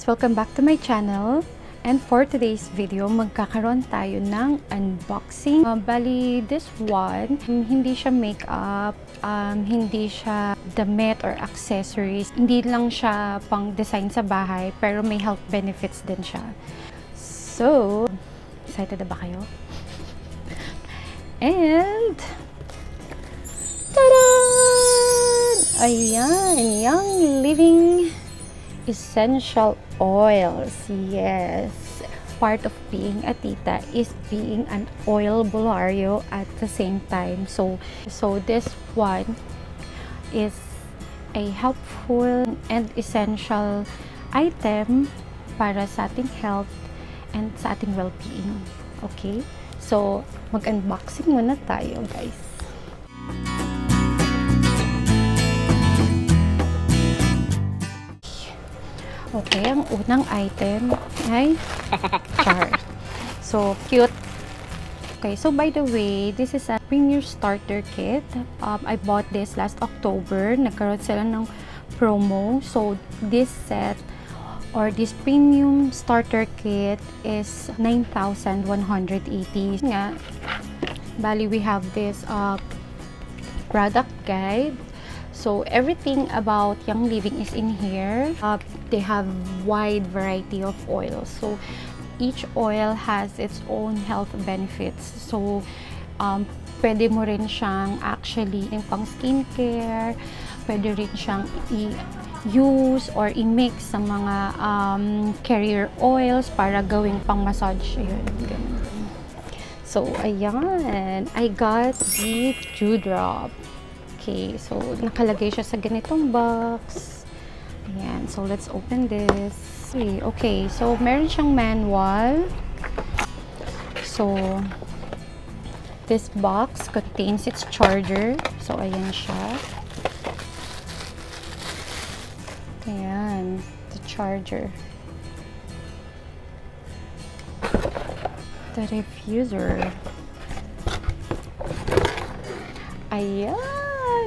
Welcome back to my channel. And for today's video, magkakaroon tayo ng unboxing. Bali, this one, hindi siya makeup, hindi siya damit or accessories. Hindi lang siya pang design sa bahay, pero may health benefits din siya. So, excited na ba kayo? And, tada! Ayan, Young Living Essential Oils. Yes, part of being a tita is being an oil bulario at the same time. So this one is a helpful and essential item para sa ating health and sa ating well-being. Okay? So, mag-unboxing muna tayo, guys. Okay, ang unang item ay char. So, cute. Okay, so by the way, this is a premium starter kit. I bought this last October. Nagkaroon sila ng promo. So, this set or this premium starter kit is 9,180. Nga, bali, we have this product guide. So everything about Young Living is in here. They have wide variety of oils. So each oil has its own health benefits. So pwede mo rin siyang actually pang skincare, pwede rin siyang i-use or i-mix sa mga carrier oils para gawing pang massage. Ayun, ganun. So ayan, I got the dewdrop. Okay, so nakalagay siya sa ganitong box. Ayan, so let's open this. Okay, so meron siyang manual. So this box contains its charger. So ayan siya. Ayan, the charger. The diffuser. Ayan.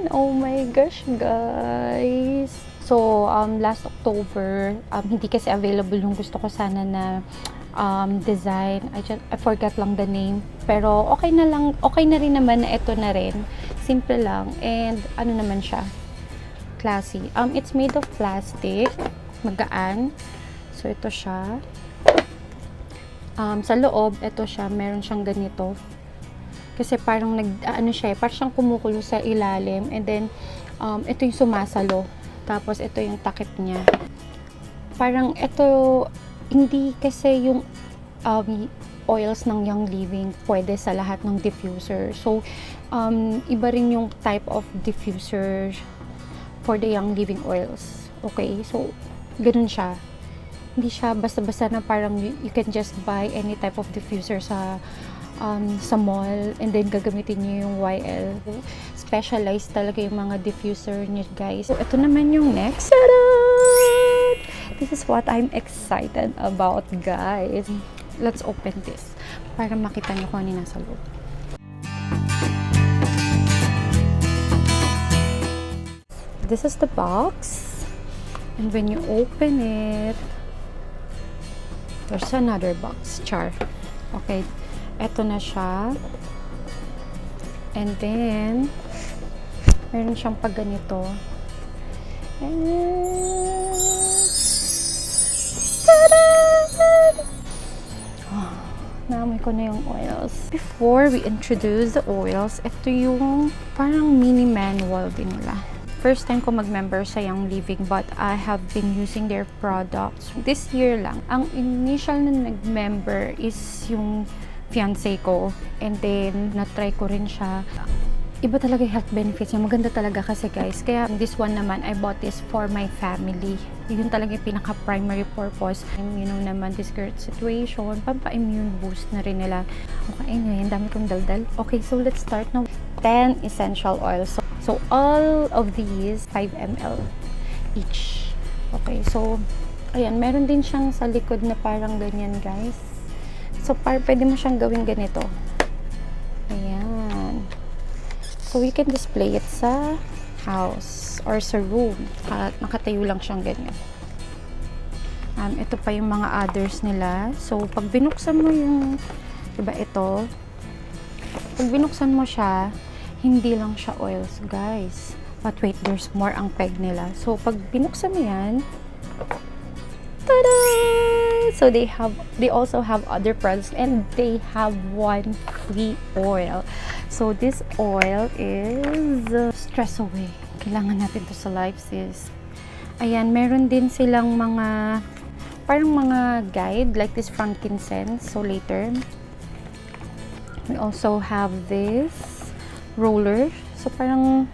Oh my gosh, guys. So, last October, hindi kasi available yung gusto ko sana na design. I forgot lang the name. Pero okay na lang, okay na rin naman na ito na rin. Simple lang. And ano naman siya? Classy. It's made of plastic. Magaan. So, ito siya. Sa loob, ito siya. Meron siyang ganito. Kasi parang ano siya, parang siyang kumukulo sa ilalim, and then ito yung sumasalo, tapos ito yung takip niya. Parang ito, hindi kasi yung oils ng Young Living pwede sa lahat ng diffuser. So iba rin yung type of diffuser for the Young Living oils. Okay, so ganun siya. Hindi siya basta-basta na parang you can just buy any type of diffuser sa mall and then gagamitin niyo yung YL. Specialized talaga yung mga diffuser niyo, guys. So ito naman yung next. Ta-da! This is what I'm excited about, guys. Let's open this para makita niyo kung ano nasa loob. This is the box, and when you open it, there's another box. Char. Okay. Ito na siya. And then, meron siyang pag ganito. And, tada! Oh, naamoy ko na yung oils. Before we introduce the oils, ito yung parang mini manual din nila. First time ko mag-member sa Young Living, but I have been using their products this year lang. Ang initial na nag-member is yung fiancé ko, and then na-try ko rin siya. Iba talaga yung health benefits niya. Maganda talaga kasi, guys. Kaya this one naman, I bought this for my family. Yun talaga yung pinaka-primary purpose. And you know naman, this current situation, pampa-immune boost na rin nila. Okay, ngayon, dami kong daldal. Okay, so let's start now. 10 essential oils. So all of these, 5 ml each. Okay, so, ayan, meron din siyang sa likod na parang ganyan, guys. So, pwede mo siyang gawin ganito. Ayan. So, you can display it sa house or sa room. At nakatayo lang siyang ganyan. Ito pa yung mga others nila. So, pag binuksan mo yung, diba ito, pag binuksan mo siya, hindi lang siya oils, guys. But wait, there's more ang peg nila. So, pag binuksan mo yan, tada! So, they also have other products and they have one free oil. So, this oil is stress away. Kailangan natin to sa life, sis. Ayan, meron din silang mga parang mga guide like this frankincense. So later we also have this roller. So parang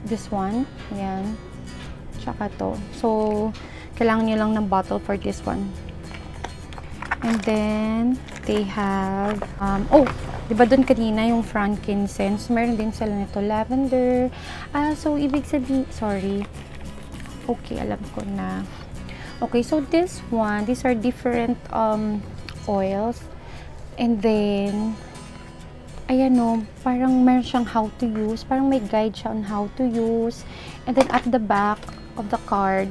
this one, ayan, tsaka to. So kailangan nyo lang ng bottle for this one. And then they have diba dun kanina yung frankincense, meron din sila nito lavender. So ibig sabihin, sorry, okay, alam ko na. Okay, so this one, these are different oils. And then, ayan o, parang meron siyang how to use. Parang may guide siya on how to use. And then at the back of the card,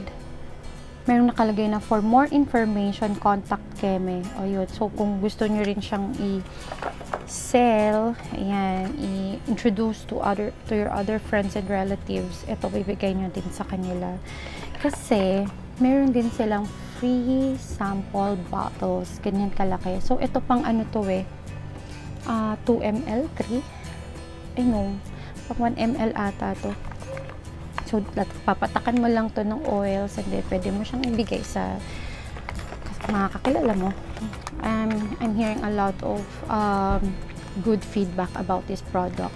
merong nakalagay na for more information, contact Keme. O yun. So, kung gusto nyo rin siyang i-sell, ayan, i-introduce to your other friends and relatives, ito bibigay nyo din sa kanila. Kasi, meron din silang free sample bottles. Ganyan kalaki. So, ito pang ano to 2 ml, 3? I know. Pang 1 ml ata to. So, papatakan mo lang to ng oils and then pwede mo siyang ibigay sa mga kakilala mo. I'm hearing a lot of good feedback about this product.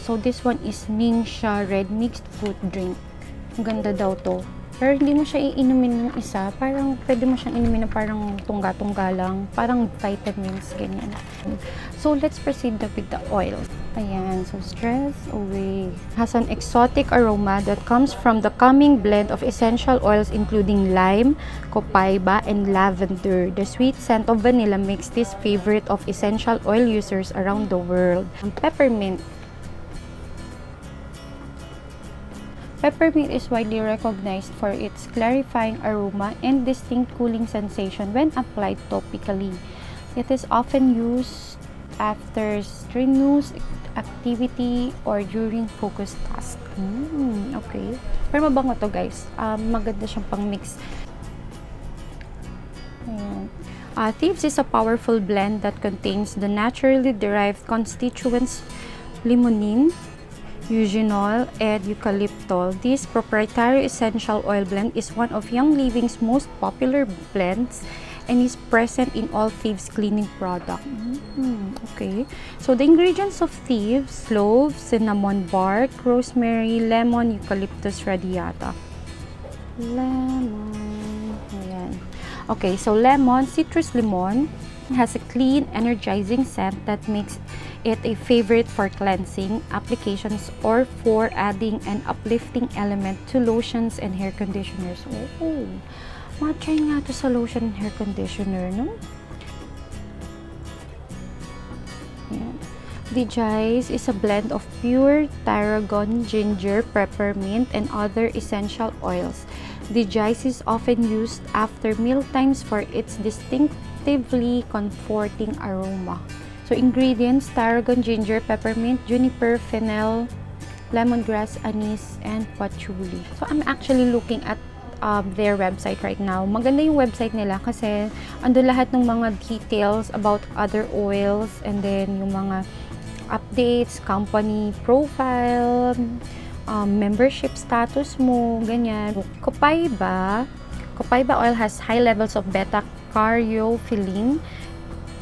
So, this one is NingXia Red Mixed Fruit Drink. Ang ganda daw to. Pero hindi mo siya iinumin ng isa. Parang pwede mo siyang inumin na parang tungga-tungga lang. Parang vitamins, ganyan. So, let's proceed with the oil. Ayan. So, stress away. Has an exotic aroma that comes from the calming blend of essential oils including lime, copaiba, and lavender. The sweet scent of vanilla makes this favorite of essential oil users around the world. Peppermint. Peppermint is widely recognized for its clarifying aroma and distinct cooling sensation when applied topically. It is often used after strenuous activity or during focused tasks. Okay. Pero mabango to, guys. Maganda siyang pang-mix. Thieves is a powerful blend that contains the naturally derived constituents limonene, eugenol, and eucalyptol. This proprietary essential oil blend is one of Young Living's most popular blends and is present in all Thieves cleaning products. Okay. So, the ingredients of Thieves: clove, cinnamon bark, rosemary, lemon, eucalyptus radiata. Lemon. Ayan. Okay. So, lemon, citrus lemon, has a clean, energizing scent that makes it a favorite for cleansing applications or for adding an uplifting element to lotions and hair conditioners. Oh, matry nga to sa lotion and hair conditioner, no? Ayan. DiGize is a blend of pure tarragon, ginger, peppermint, and other essential oils. DiGize is often used after mealtimes for its distinctively comforting aroma. So, ingredients: tarragon, ginger, peppermint, juniper, fennel, lemongrass, anise, and patchouli. So, I'm actually looking at their website right now. Maganda yung website nila kasi ando lahat ng mga details about other oils and then yung mga updates, company profile, membership status mo, ganyan. Copaiba oil has high levels of beta-caryophyllene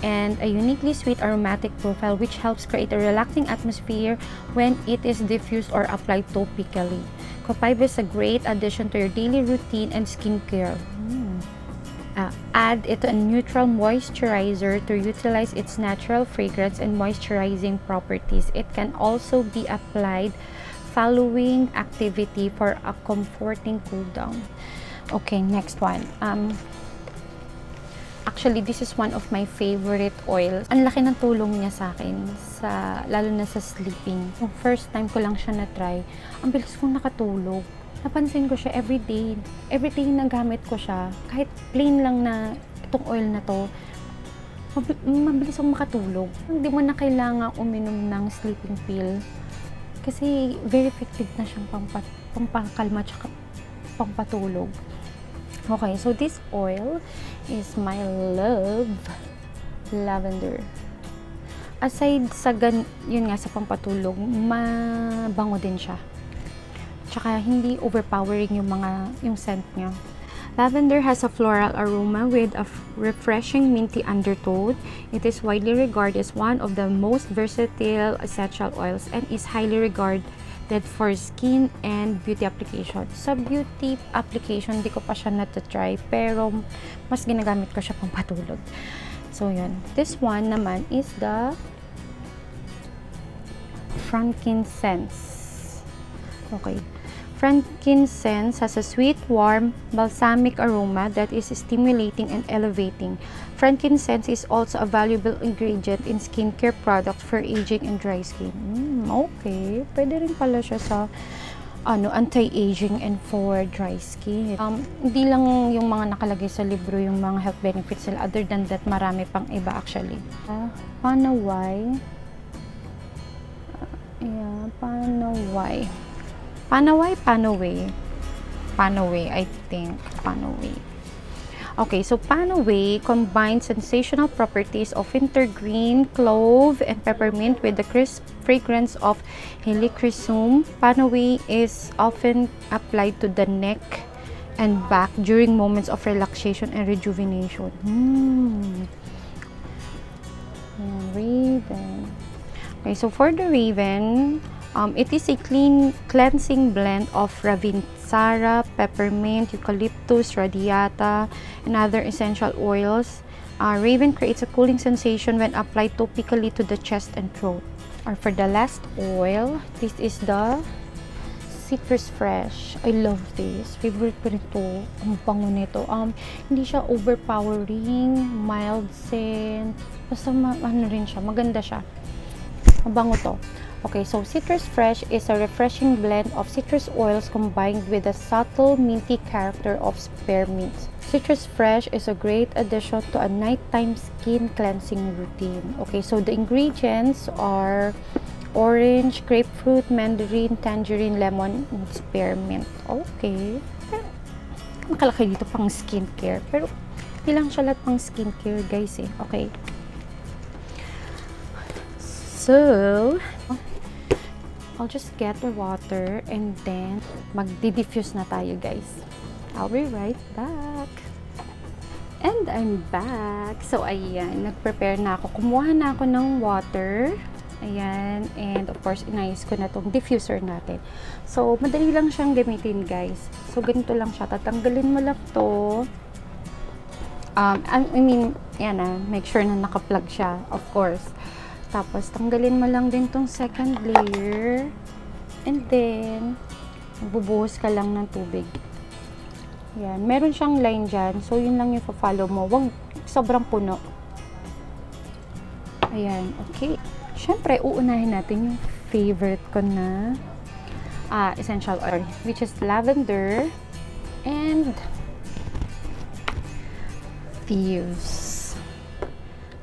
and a uniquely sweet aromatic profile which helps create a relaxing atmosphere when it is diffused or applied topically. Copaiba is a great addition to your daily routine and skincare. Add it a neutral moisturizer to utilize its natural fragrance and moisturizing properties. It can also be applied following activity for a comforting cool down. Okay, next one. Actually, this is one of my favorite oils. Ang laki ng tulong niya sa akin, lalo na sa sleeping. Yung first time ko lang siya na-try, ang bilis kong nakatulog. napansin ko siya everyday. Everyday na gamit ko siya. Kahit plain lang na itong oil na to, mabilis akong makatulog. Hindi mo na kailangan uminom ng sleeping pill. Kasi very effective na siyang pampakalma at pampatulog. Okay, so this oil is my love, lavender. Aside sa yun nga, sa pampatulog, mabango din siya. Tsaka hindi overpowering yung scent niya. Lavender has a floral aroma with a refreshing minty undertone. It is widely regarded as one of the most versatile essential oils and is highly regarded for skin and beauty application. Sa beauty application, di ko pa siya na-try, pero mas ginagamit ko siya pampatulog. So, yun. This one naman is the Frankincense. Okay. Frankincense has a sweet, warm, balsamic aroma that is stimulating and elevating. Frankincense is also a valuable ingredient in skincare products for aging and dry skin. Okay. Pwede rin pala siya sa anti-aging and for dry skin. Hindi lang yung mga nakalagay sa libro yung mga health benefits nila. Other than that, marami pang iba actually. PanAway. PanAway, I think. PanAway. Okay, so PanAway combines sensational properties of wintergreen, clove, and peppermint with the crisp fragrance of helichrysum. PanAway is often applied to the neck and back during moments of relaxation and rejuvenation. Raven. Okay, so for the Raven, it is a cleansing blend of ravintsara, peppermint, eucalyptus, radiata, and other essential oils. Raven creates a cooling sensation when applied topically to the chest and throat. Or for the last oil, this is the Citrus Fresh. I love this. Favorite ko nito. Ang bango nito. Hindi siya overpowering, mild scent. Basta rin siya, maganda siya. Mabango to. Okay, so Citrus Fresh is a refreshing blend of citrus oils combined with the subtle minty character of spearmint. Citrus Fresh is a great addition to a nighttime skin cleansing routine. Okay, so the ingredients are orange, grapefruit, mandarin, tangerine, lemon, and spearmint. Okay. Nakalaki dito pang skincare. Pero hindi lang siya lahat pang skincare, guys eh. Okay. So, I'll just get the water and then magdi-diffuse na tayo, guys. I'll be right back. And I'm back. So, ayan. Nag-prepare na ako. Kumuha na ako ng water. Ayan. And, of course, inayos ko na tong diffuser natin. So, madali lang siyang gamitin, guys. So, ganito lang siya. Tatanggalin mo lang to. Yan make sure na naka-plug siya, of course. Tapos, tanggalin mo lang din tong second layer. And then, bubuhos ka lang ng tubig. Yan. Meron siyang line dyan. So, yun lang yung follow mo. Huwag sobrang puno. Ayan. Okay. Siyempre, uunahin natin yung favorite ko na essential oil, which is lavender and Thieves.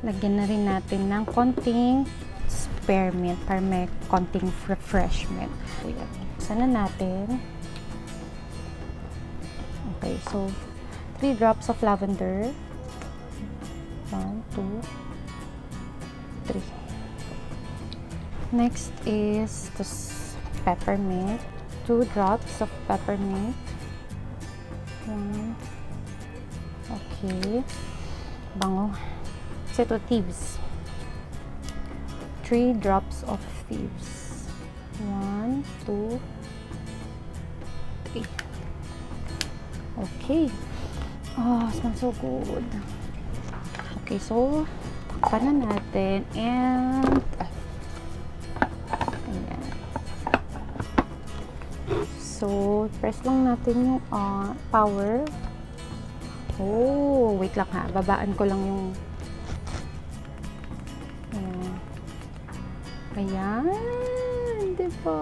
Lagyan na rin natin ng konting spearmint para may konting refreshment. So, yan. Sana natin. Okay, so 3 drops of lavender. 1, 2, 3. Next is the peppermint. 2 drops of peppermint. 1. Okay. Bango. Ito, Thieves. 3 drops of Thieves. 1, 2, 3. Okay. Oh, smells so good. Okay, so takpan na natin and ayan. So, press lang natin yung power. Oh, wait lang ha. Babaan ko lang yung Ayan. Diba?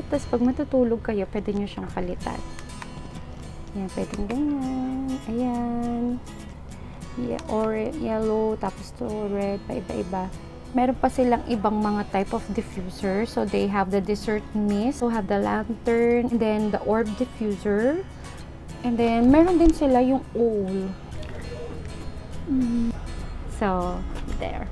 Tapos pag matutulog kayo, pwede nyo siyang palitan. Yan, pwedeng ganyan. Ayan. Yeah, or yellow, tapos to red, paiba-iba. Meron pa silang ibang mga type of diffuser. So, they have the dessert mist, so have the lantern, and then the orb diffuser. And then, meron din sila yung oil. So, there.